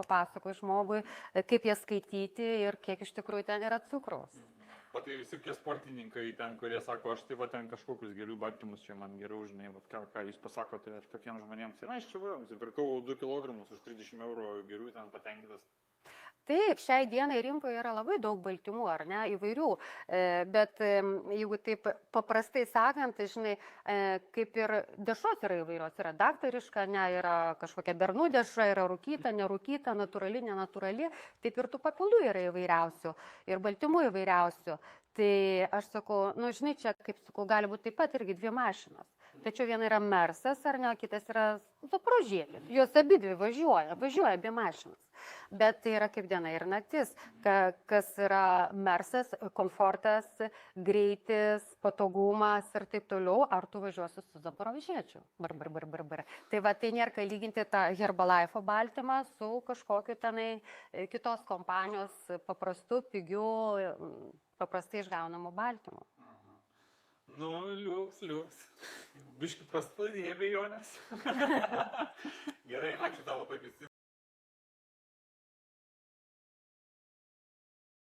papasakoji žmogui, kaip jas skaityti ir kiek iš tikrųjų ten yra cukraus. O tai visi tie sportininkai ten, kurie sako, aš tai va ten kažkokius geriau baltymus, čia man geriau, žinai, va, ką jūs pasakote tokiems žmonėms. Ir aš čia va, nusipirkau 2 kg už 30 eurų, geriau ten patenkintas. Taip, šiai dienai rinkoje yra labai daug baltymų, ar ne, įvairių, bet jeigu taip paprastai sakant, tai žinai, kaip ir dešros yra įvairios, yra daktariška, ne, yra kažkokia bernų dešra, yra rūkyta, nerūkyta, natūrali, nenatūrali, taip ir tų papildų yra įvairiausių ir baltymų įvairiausių. Tai aš sakau, nu žinai, čia kaip sakau, gali būti taip pat irgi 2 mašinos. Tačiau viena yra Mersas, ar ne, kitas yra Zaporožėlis. Jos abidvi važiuoja 2 mašinos. Bet tai yra kaip diena ir naktis, kas yra Mersas, komfortas, greitis, patogumas ir taip toliau, ar tu važiuosi su Zaporožėčiu. Tai va, tai nėra ką lyginti tą Herbalife baltymą su kažkokiu tenai kitos kompanijos paprastu, pigiu, paprastai išgaunamu baltymu. Nu, liuks. Biški prastai, abejonės. Gerai, ačiū tavo pavyzdį.